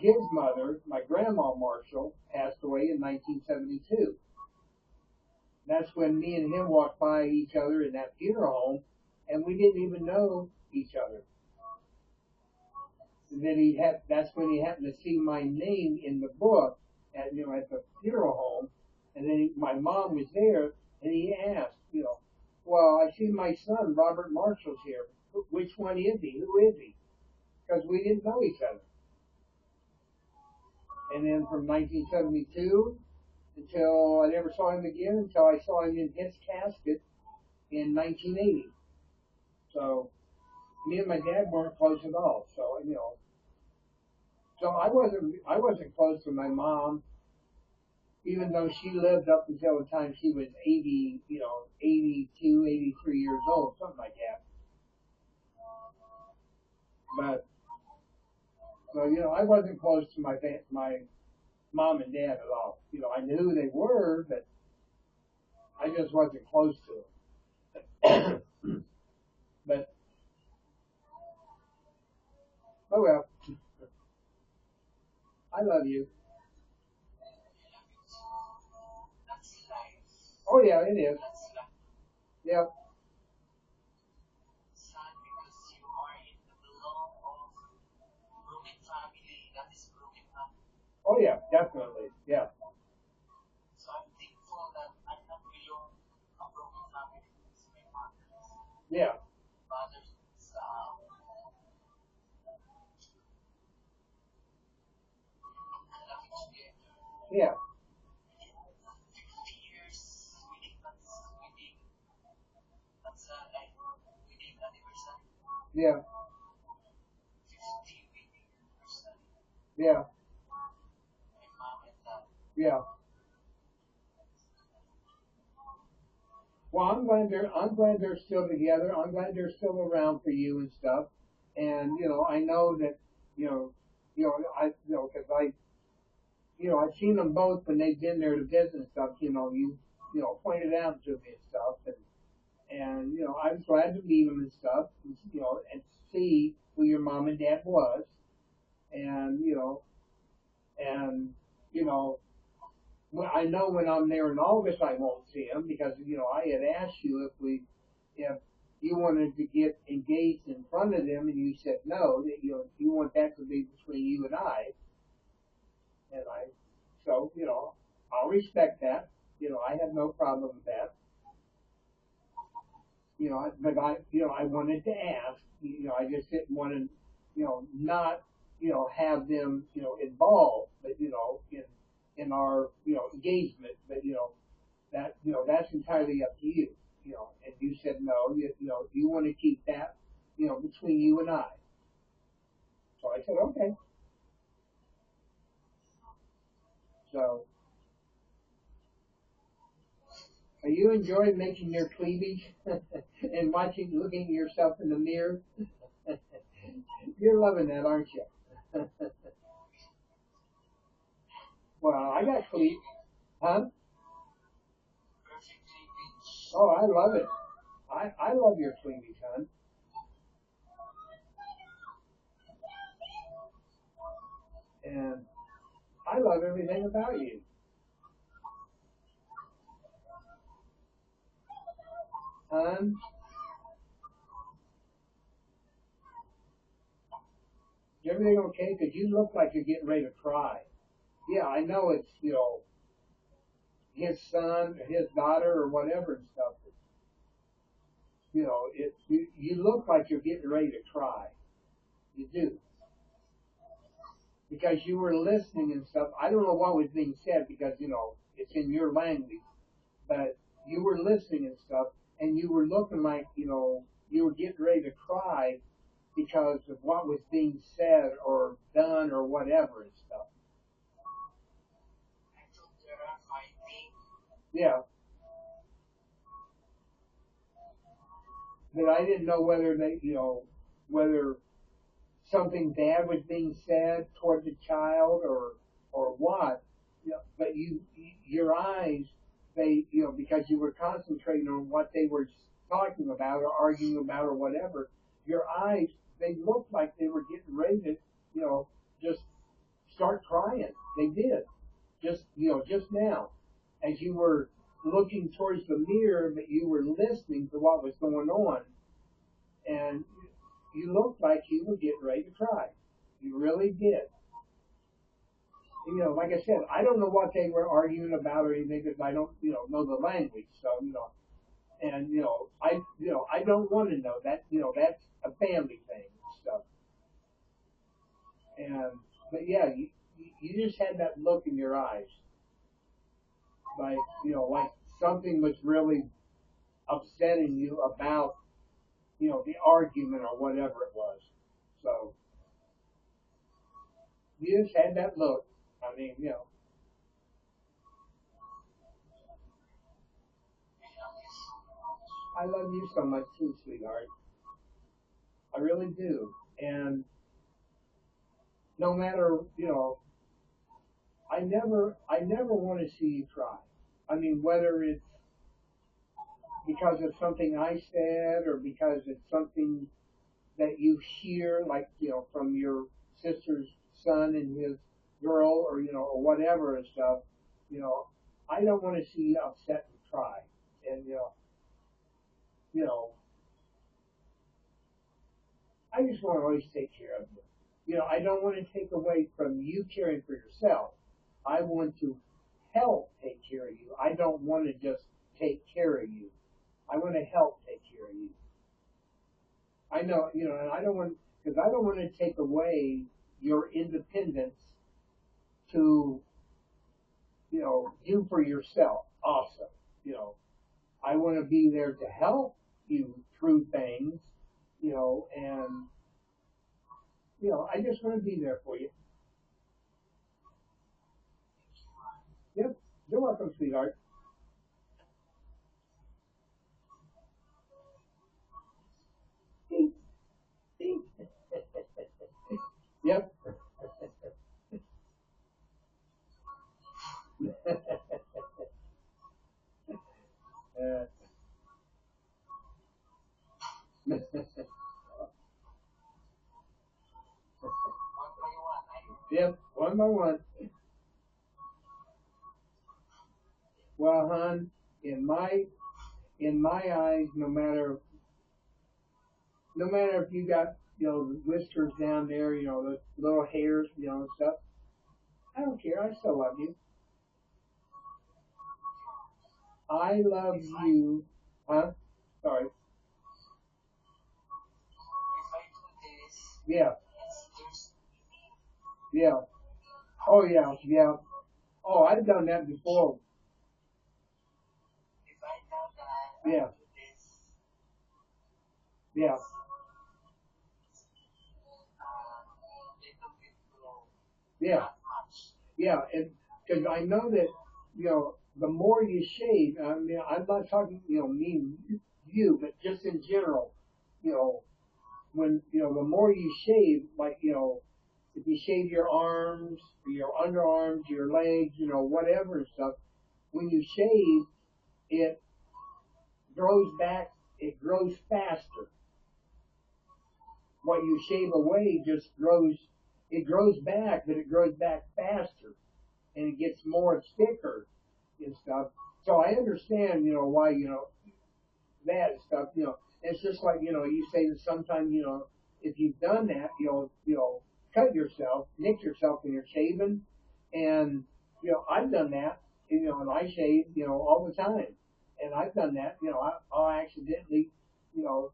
his mother, my grandma Marshall, passed away in 1972. That's when me and him walked by each other in that funeral home, and we didn't even know each other. And then that's when he happened to see my name in the book at the funeral home, and then my mom was there, and he asked, well, I see my son Robert Marshall's here. Which one is he? Who is he? Because we didn't know each other. And then from 1972 until I never saw him again, until I saw him in his casket in 1980. So me and my dad weren't close at all. So I wasn't close to my mom, even though she lived up until the time she was 80, 82, 83 years old, something like that. But so I wasn't close to my mom and dad at all. I knew who they were, but I just wasn't close to them. But oh well, I love you. Oh yeah, it is. Yep. Oh yeah, definitely. Yeah. Yeah. Yeah. Yeah. Yeah. Yeah. Well, I'm glad they're still together. I'm glad they're still around for you and stuff. And I know that you know, because I've seen them both when they've been there to visit and stuff. Pointed out to me and stuff, and I was glad to meet them and stuff, and see who your mom and dad was, and and you know, well, I know when I'm there in August I won't see him because I had asked you if you wanted to get engaged in front of them, and you said no. That you want that to be between you and I, and I'll respect that. I have no problem with that. But I wanted to ask. I just didn't want to not have them involved, but in our engagement, but that's entirely up to you. And you said no. You want to keep that between you and I. So I said okay. So are you enjoying making your cleavage and looking at yourself in the mirror? You're loving that, aren't you? Well, I got cleavage, huh? Oh, I love it. I love your cleavage, hon. And I love everything about you. Hon, is everything okay? Because you look like you're getting ready to cry. Yeah, I know it's, his son, his daughter, or whatever and stuff. You look like you're getting ready to cry. You do. Because you were listening and stuff. I don't know what was being said because, it's in your language. But you were listening and stuff, and you were looking like, you were getting ready to cry because of what was being said or done or whatever and stuff. Yeah, but I didn't know whether something bad was being said toward the child or what. But your eyes, because you were concentrating on what they were talking about or arguing about or whatever, your eyes, they looked like they were getting ready to, just They did. Just just now, as you were looking towards the mirror, but you were listening to what was going on, and you looked like you were getting ready to cry. You really did. Like I said, I don't know what they were arguing about or anything because I don't, know the language. So, and I don't want to know that. That's a family thing and stuff. And but yeah, you just had that look in your eyes, like like something was really upsetting you about the argument or whatever it was. So you just had that look. I mean, I love you so much too, sweetheart. I really do. And no matter, I never want to see you cry. I mean, whether it's because of something I said or because it's something that you hear, like, from your sister's son and his girl or, or whatever and stuff, you know, I don't want to see you upset and cry. And, you know, I just want to always take care of you. I don't want to take away from you caring for yourself. I want to help take care of you. I don't want to just take care of you. I want to help take care of you. I know, and I don't want because I don't want to take away your independence to, you for yourself. Also, you know, I want to be there to help you through things, and I just want to be there for you. Yep, you're welcome, sweetheart. Ding, ding. Yep. uh, yep, one by one. Well, hon, in my in my eyes, no matter if you got the whiskers down there, the little hairs, and stuff. I don't care. I still love you. I love you. Huh? Sorry. Yeah. Yeah. Oh yeah. Yeah. Oh, I've done that before. Yeah. Yeah. Yeah. Yeah. And because I know that the more you shave, I mean, I'm not talking me and you, but just in general, you know, when the more you shave, like if you shave your arms, your underarms, your legs, whatever and stuff, when you shave, it grows back. It grows faster. What you shave away just grows. It grows back, but it grows back faster, and it gets more thicker and stuff. So I understand, why that and stuff. It's just like you say that sometimes if you've done that, cut yourself, nick yourself when you're shaving, and I've done that, and I shave, all the time, and I've done that. I'll accidentally, you know,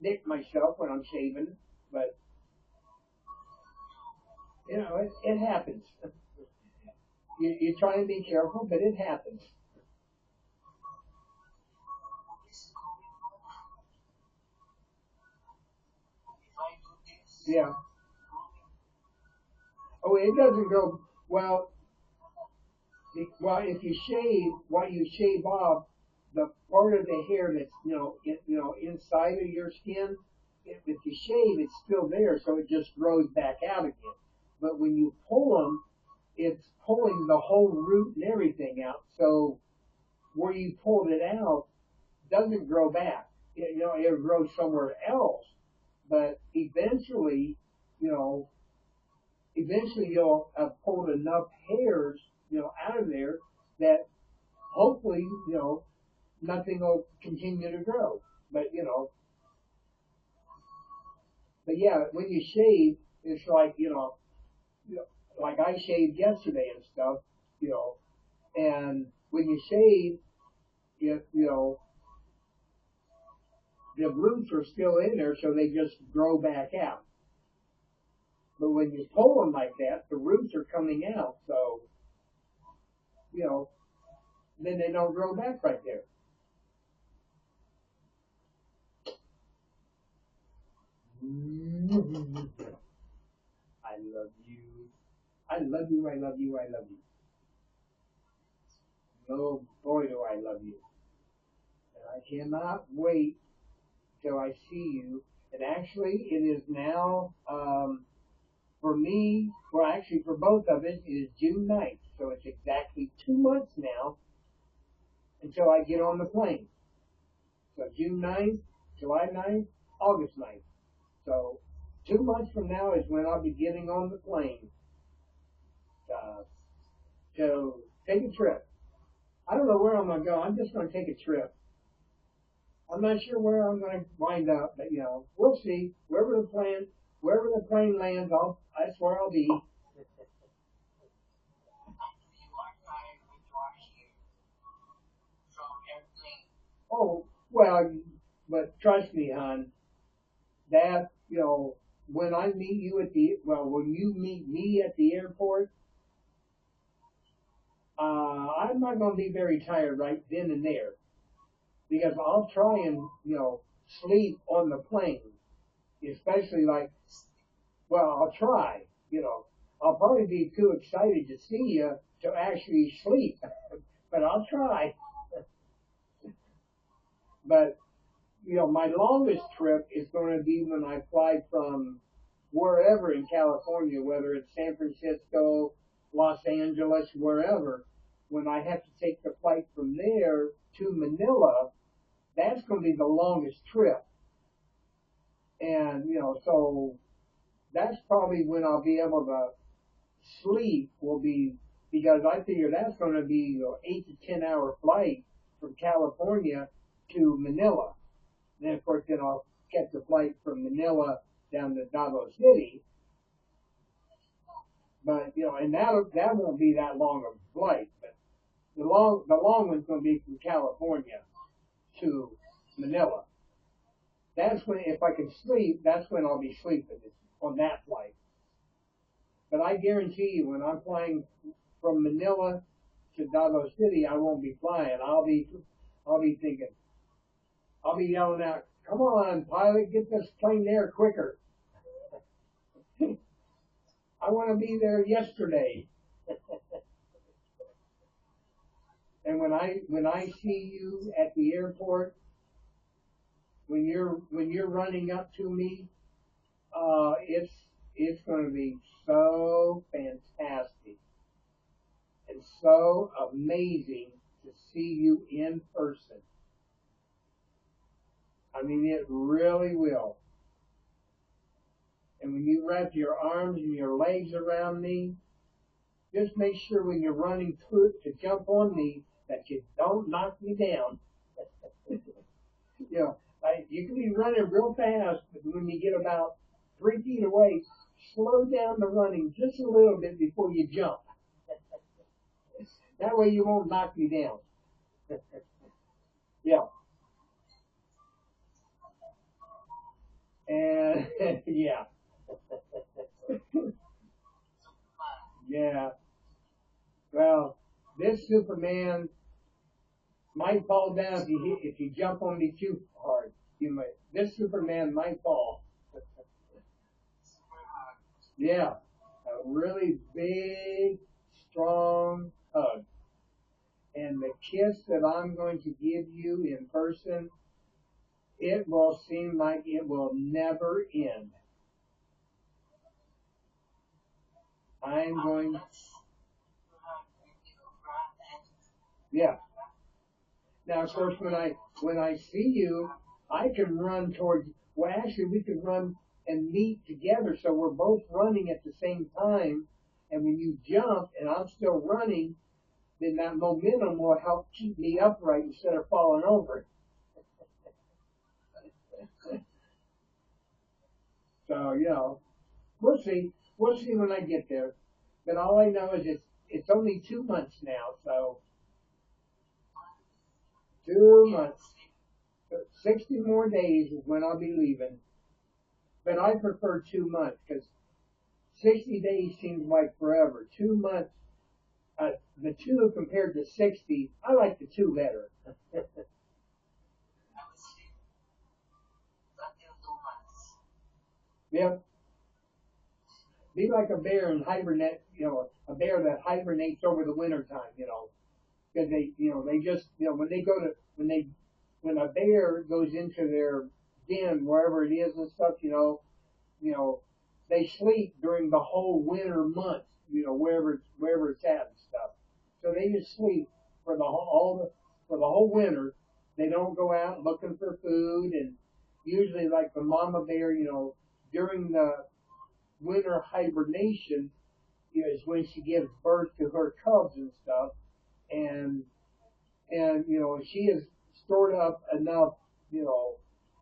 nick myself when I'm shaving, but it happens. You try and be careful, but it happens. Yeah. Oh, it doesn't go well. Well, if you shave, what you shave off, the part of the hair that's inside of your skin, if you shave, it's still there, so it just grows back out again. But when you pull them, it's pulling the whole root and everything out. So where you pulled it out doesn't grow back. It grows somewhere else. But eventually, you know, eventually you'll have pulled enough hairs, out of there that hopefully, nothing will continue to grow. But, but yeah, when you shave, it's like, like I shaved yesterday and stuff, you know, and when you shave, if, the roots are still in there, so they just grow back out. But when you pull them like that, the roots are coming out, so, you know, then they don't grow back right there. I love you. I love you. I love you. I love you. Oh boy, do I love you. And I cannot wait till I see you. And actually, it is now, for me, well, actually, for both of us, it is June 9th. So it's exactly 2 months now until I get on the plane. So June 9th, July 9th, August 9th. So 2 months from now is when I'll be getting on the plane uh, to take a trip. I don't know where I'm going to go. I'm just going to take a trip. I'm not sure where I'm going to wind up, but we'll see. Wherever the plane lands, that's where I'll be. Oh, well, but trust me, hon, that, when you meet me at the airport, I'm not going to be very tired right then and there because I'll try and, sleep on the plane, especially like, well, I'll try, I'll probably be too excited to see you to actually sleep, but I'll try. But my longest trip is going to be when I fly from wherever in California, whether it's San Francisco, Los Angeles, wherever. When I have to take the flight from there to Manila, that's going to be the longest trip. And, so that's probably when I'll be able to sleep will be because I figure that's going to be 8 to 10 hour flight from California to Manila. Then of course, then I'll catch the flight from Manila down to Davao City. But and that won't be that long of a flight. But the long one's going to be from California to Manila. That's when, if I can sleep, that's when I'll be sleeping on that flight. But I guarantee you, when I'm flying from Manila to Davao City, I won't be flying. I'll be thinking, I'll be yelling out, "Come on, pilot, get this plane there quicker! I want to be there yesterday." And when I see you at the airport, when you're running up to me, it's going to be so fantastic and so amazing to see you in person. I mean, it really will. And when you wrap your arms and your legs around me, just make sure when you're running to jump on me that you don't knock me down. You can be running real fast, but when you get about 3 feet away, slow down the running just a little bit before you jump. That way you won't knock me down. Yeah. And yeah, yeah. Well, this Superman might fall down if you jump on me too hard. This Superman might fall. Yeah, a really big, strong hug, and the kiss that I'm going to give you in person, it will seem like it will never end. I'm going. Yeah. Now, of course, when I see you, I can run towards. Well, actually, we could run. and meet together. So we're both running at the same time. And when you jump and I'm still running, then that momentum will help keep me upright instead of falling over. So, we'll see. We'll see when I get there. But all I know is it's only 2 months now, so 2 months. So 60 more days is when I'll be leaving. But I prefer 2 months because 60 days seems like forever. 2 months, the two compared to 60, I like the two better. Yeah, be like a bear and hibernate, a bear that hibernates over the winter time, because they just, when they go to, when a bear goes into their den, wherever it is and stuff, you know, they sleep during the whole winter months, wherever it's at and stuff. So they just sleep for for the whole winter. They don't go out looking for food, and usually like the mama bear, during the winter hibernation, is when she gives birth to her cubs and stuff, and she has stored up enough,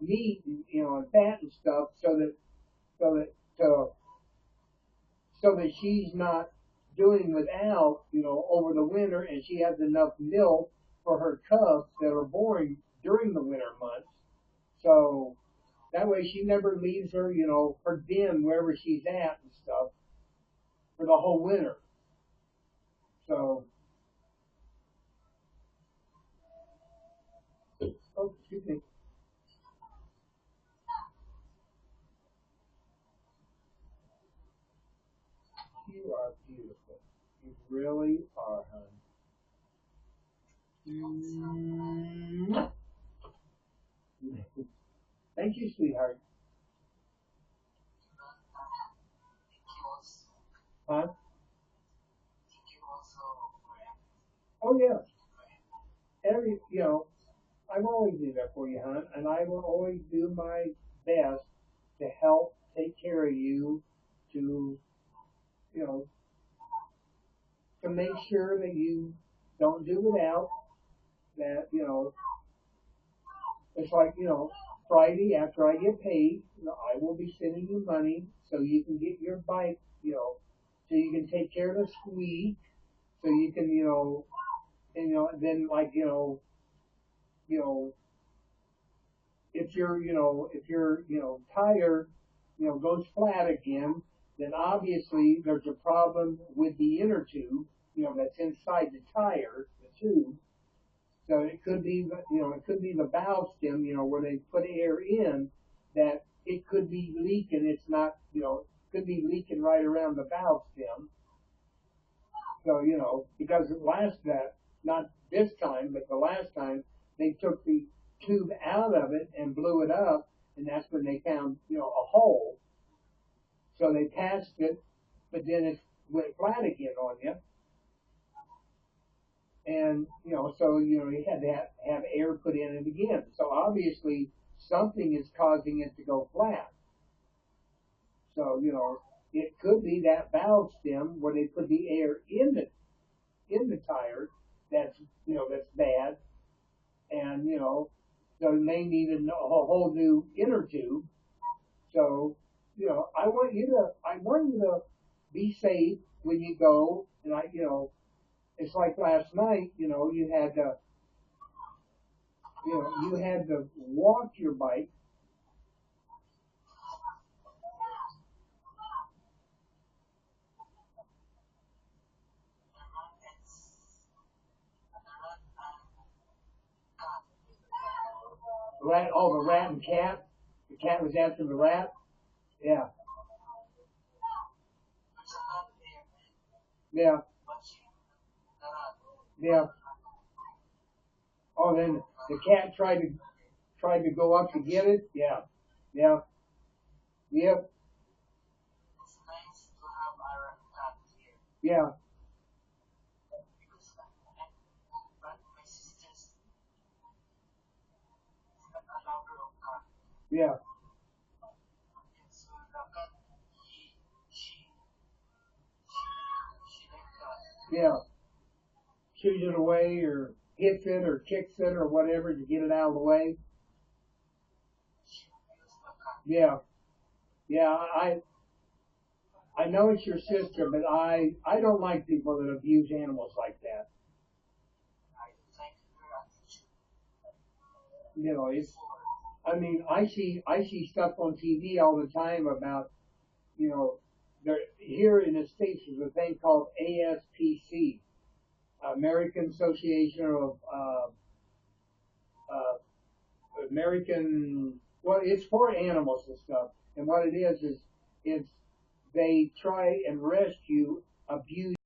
meat, and fat and stuff so that so so that she's not doing without, over the winter, and she has enough milk for her cubs that are born during the winter months. So that way she never leaves her den wherever she's at and stuff for the whole winter. So, oh, excuse me, you are beautiful. You really are, hon. Mm. Thank you, sweetheart. Huh? Oh yeah. Every I'm always be there for you, hon, and I will always do my best to help take care of you, to you know, to make sure that you don't do without. That it's like Friday after I get paid, I will be sending you money so you can get your bike, so you can take care of the squeak, so you can and then like you know if your tire goes flat again, then obviously there's a problem with the inner tube, that's inside the tire, the tube. So it could be it could be the valve stem, where they put air in, that it could be leaking. It's not, could be leaking right around the valve stem. So because last that not this time, but the last time they took the tube out of it and blew it up, and that's when they found a hole. So they patched it, but then it went flat again on you, and so you had to have air put in it again. So obviously something is causing it to go flat. So it could be that valve stem where they put the air in the tire that's that's bad, and so they may need a whole new inner tube. So I want you to be safe when you go, and it's like last night. You had to walk your bike rat. Oh, the rat and cat. The cat was after the rat. Yeah, yeah, yeah. Oh, then the cat tried to go up to get it. Yeah, yeah, yep, yeah, yeah. Yeah, shoos it away or hits it or kicks it or whatever to get it out of the way. Yeah, yeah. I know it's your sister, but I don't like people that abuse animals like that. You know, it's. I mean, I see stuff on TV all the time about you know, there here in the states there's a thing called ASPC, American Association of uh, American. Well, it's for animals and stuff, and what it is it's they try and rescue abused